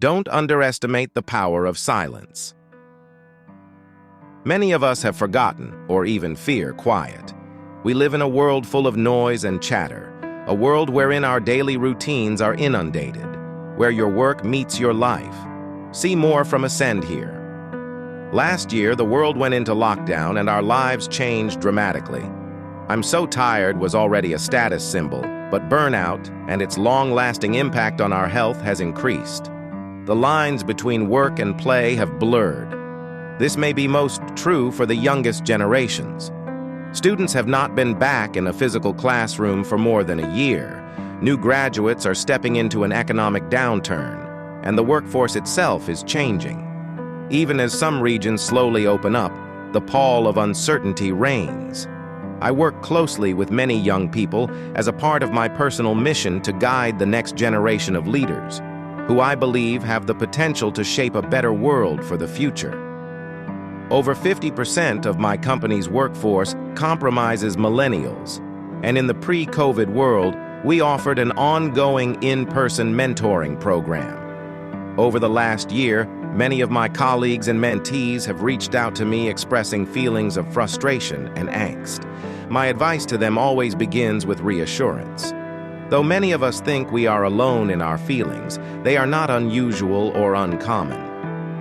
Don't underestimate the power of silence. Many of us have forgotten or even fear quiet. We live in a world full of noise and chatter, a world wherein our daily routines are inundated, where your work meets your life. See more from Ascend here. Last year, the world went into lockdown and our lives changed dramatically. "I'm so tired" was already a status symbol, but burnout and its long-lasting impact on our health has increased. The lines between work and play have blurred. This may be most true for the youngest generations. Students have not been back in a physical classroom for more than a year. New graduates are stepping into an economic downturn, and the workforce itself is changing. Even as some regions slowly open up, the pall of uncertainty reigns. I work closely with many young people as a part of my personal mission to guide the next generation of leaders, who I believe have the potential to shape a better world for the future. Over 50% of my company's workforce comprises millennials, and in the pre-COVID world, we offered an ongoing in-person mentoring program. Over the last year, many of my colleagues and mentees have reached out to me expressing feelings of frustration and angst. My advice to them always begins with reassurance. Though many of us think we are alone in our feelings, they are not unusual or uncommon.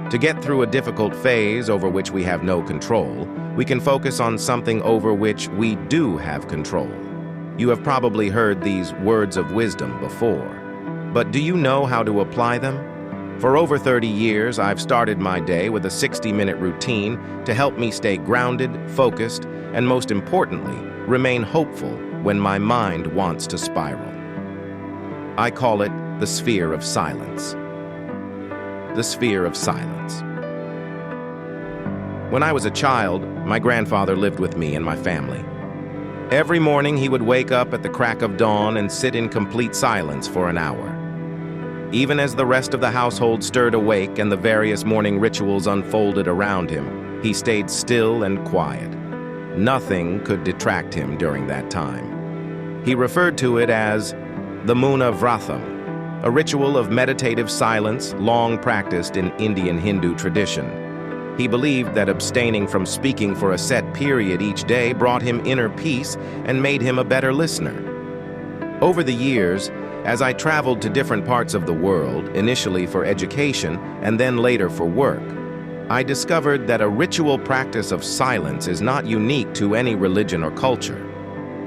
To get through a difficult phase over which we have no control, we can focus on something over which we do have control. You have probably heard these words of wisdom before, but do you know how to apply them? For over 30 years, I've started my day with a 60-minute routine to help me stay grounded, focused, and most importantly, remain hopeful when my mind wants to spiral. I call it the sphere of silence. The sphere of silence. When I was a child, my grandfather lived with me and my family. Every morning, he would wake up at the crack of dawn and sit in complete silence for an hour. Even as the rest of the household stirred awake and the various morning rituals unfolded around him, he stayed still and quiet. Nothing could detract him during that time. He referred to it as the Mauna Vratham, a ritual of meditative silence long practiced in Indian Hindu tradition. He believed that abstaining from speaking for a set period each day brought him inner peace and made him a better listener. Over the years, as I traveled to different parts of the world, initially for education and then later for work, I discovered that a ritual practice of silence is not unique to any religion or culture.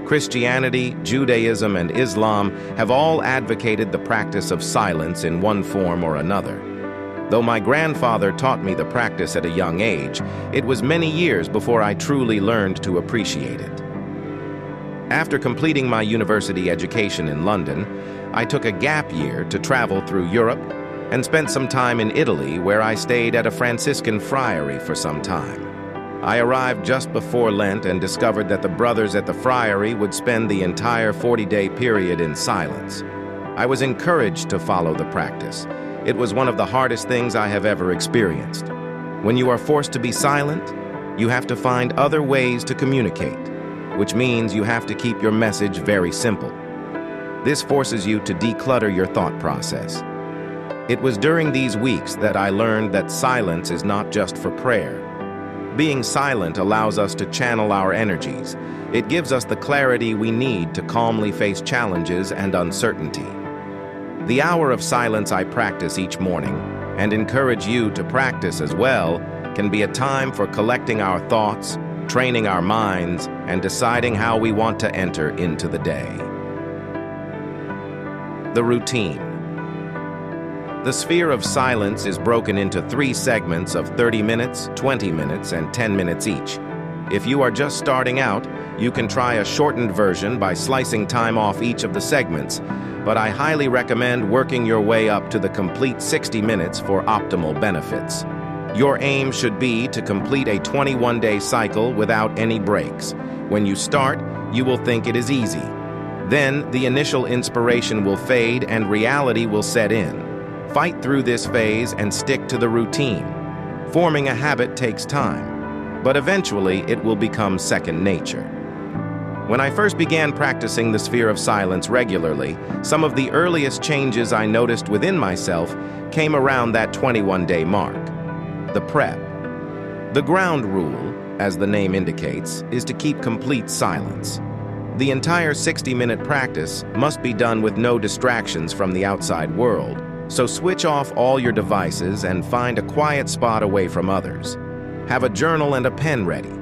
Christianity, Judaism, and Islam have all advocated the practice of silence in one form or another. Though my grandfather taught me the practice at a young age, it was many years before I truly learned to appreciate it. After completing my university education in London, I took a gap year to travel through Europe and spent some time in Italy, where I stayed at a Franciscan friary for some time. I arrived just before Lent and discovered that the brothers at the friary would spend the entire 40-day period in silence. I was encouraged to follow the practice. It was one of the hardest things I have ever experienced. When you are forced to be silent, you have to find other ways to communicate, which means you have to keep your message very simple. This forces you to declutter your thought process. It was during these weeks that I learned that silence is not just for prayer. Being silent allows us to channel our energies. It gives us the clarity we need to calmly face challenges and uncertainty. The hour of silence I practice each morning, and encourage you to practice as well, can be a time for collecting our thoughts, training our minds, and deciding how we want to enter into the day. The routine. The sphere of silence is broken into 3 segments of 30 minutes, 20 minutes, and 10 minutes each. If you are just starting out, you can try a shortened version by slicing time off each of the segments, but I highly recommend working your way up to the complete 60 minutes for optimal benefits. Your aim should be to complete a 21-day cycle without any breaks. When you start, you will think it is easy. Then, the initial inspiration will fade and reality will set in. Fight through this phase and stick to the routine. Forming a habit takes time, but eventually it will become second nature. When I first began practicing the sphere of silence regularly, some of the earliest changes I noticed within myself came around that 21-day mark. The prep. The ground rule, as the name indicates, is to keep complete silence. The entire 60-minute practice must be done with no distractions from the outside world, so switch off all your devices and find a quiet spot away from others. Have a journal and a pen ready.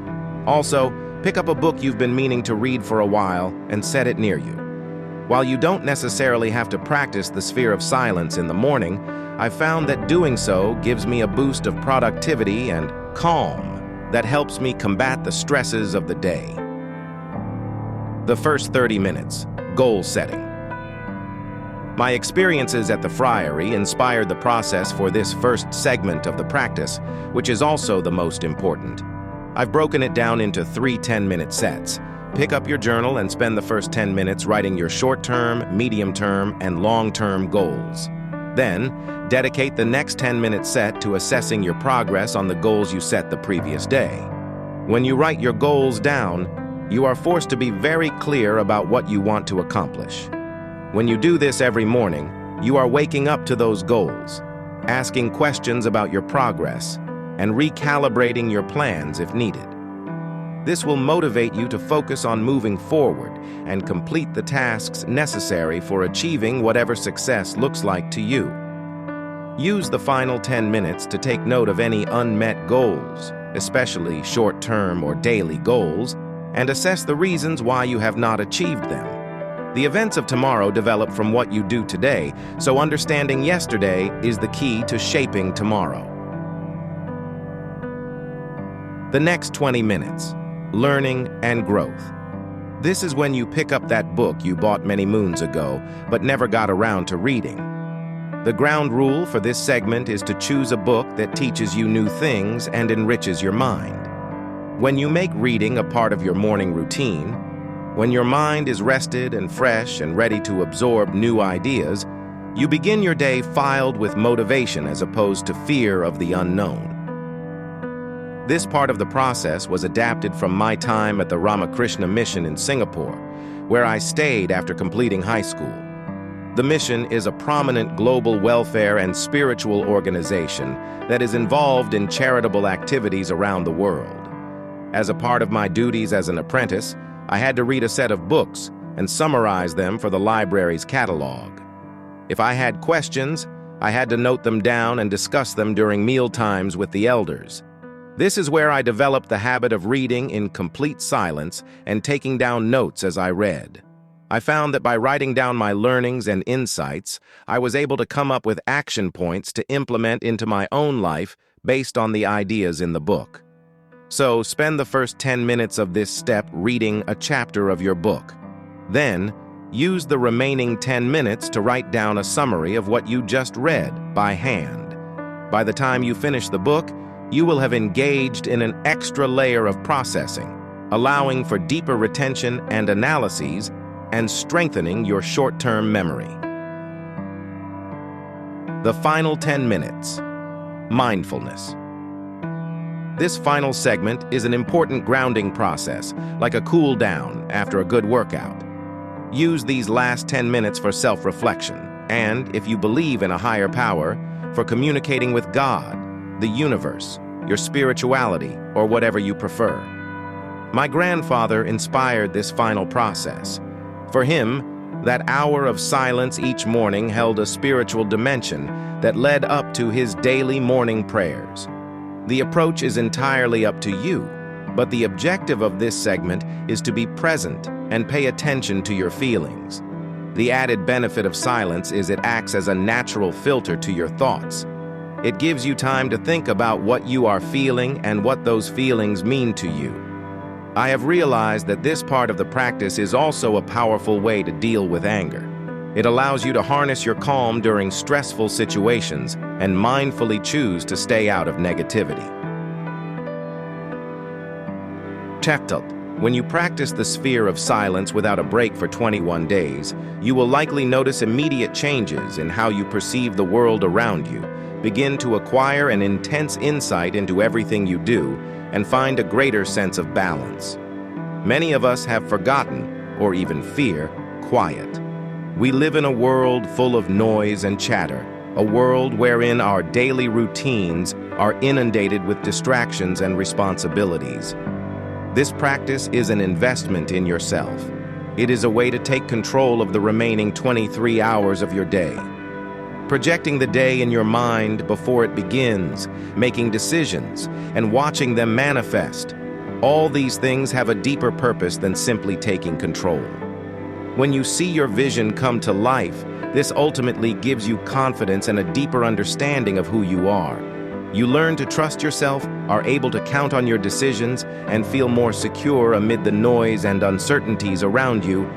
Also, pick up a book you've been meaning to read for a while and set it near you. While you don't necessarily have to practice the sphere of silence in the morning, I've found that doing so gives me a boost of productivity and calm that helps me combat the stresses of the day. The first 30 minutes, goal setting. My experiences at the Friary inspired the process for this first segment of the practice, which is also the most important. I've broken it down into 3 10-minute sets. Pick up your journal and spend the first 10 minutes writing your short-term, medium-term, and long-term goals. Then, dedicate the next 10-minute set to assessing your progress on the goals you set the previous day. When you write your goals down, you are forced to be very clear about what you want to accomplish. When you do this every morning, you are waking up to those goals, asking questions about your progress, and recalibrating your plans if needed. This will motivate you to focus on moving forward and complete the tasks necessary for achieving whatever success looks like to you. Use the final 10 minutes to take note of any unmet goals, especially short-term or daily goals, and assess the reasons why you have not achieved them. The events of tomorrow develop from what you do today, so understanding yesterday is the key to shaping tomorrow. The next 20 minutes, learning and growth. This is when you pick up that book you bought many moons ago, but never got around to reading. The ground rule for this segment is to choose a book that teaches you new things and enriches your mind. When you make reading a part of your morning routine, when your mind is rested and fresh and ready to absorb new ideas, you begin your day filled with motivation as opposed to fear of the unknown. This part of the process was adapted from my time at the Ramakrishna Mission in Singapore, where I stayed after completing high school. The mission is a prominent global welfare and spiritual organization that is involved in charitable activities around the world. As a part of my duties as an apprentice, I had to read a set of books and summarize them for the library's catalog. If I had questions, I had to note them down and discuss them during meal times with the elders. This is where I developed the habit of reading in complete silence and taking down notes as I read. I found that by writing down my learnings and insights, I was able to come up with action points to implement into my own life based on the ideas in the book. So spend the first 10 minutes of this step reading a chapter of your book. Then, use the remaining 10 minutes to write down a summary of what you just read by hand. By the time you finish the book, you will have engaged in an extra layer of processing, allowing for deeper retention and analyses and strengthening your short-term memory. The final 10 minutes. Mindfulness. This final segment is an important grounding process, like a cool down after a good workout. Use these last 10 minutes for self-reflection, and, if you believe in a higher power, for communicating with God, the universe, your spirituality, or whatever you prefer. My grandfather inspired this final process. For him, that hour of silence each morning held a spiritual dimension that led up to his daily morning prayers. The approach is entirely up to you, but the objective of this segment is to be present and pay attention to your feelings. The added benefit of silence is it acts as a natural filter to your thoughts. It gives you time to think about what you are feeling and what those feelings mean to you. I have realized that this part of the practice is also a powerful way to deal with anger. It allows you to harness your calm during stressful situations and mindfully choose to stay out of negativity. Tactile. When you practice the sphere of silence without a break for 21 days, you will likely notice immediate changes in how you perceive the world around you, begin to acquire an intense insight into everything you do, and find a greater sense of balance. Many of us have forgotten, or even fear, quiet. We live in a world full of noise and chatter, a world wherein our daily routines are inundated with distractions and responsibilities. This practice is an investment in yourself. It is a way to take control of the remaining 23 hours of your day. Projecting the day in your mind before it begins, making decisions, and watching them manifest. All these things have a deeper purpose than simply taking control. When you see your vision come to life, this ultimately gives you confidence and a deeper understanding of who you are. You learn to trust yourself, are able to count on your decisions, and feel more secure amid the noise and uncertainties around you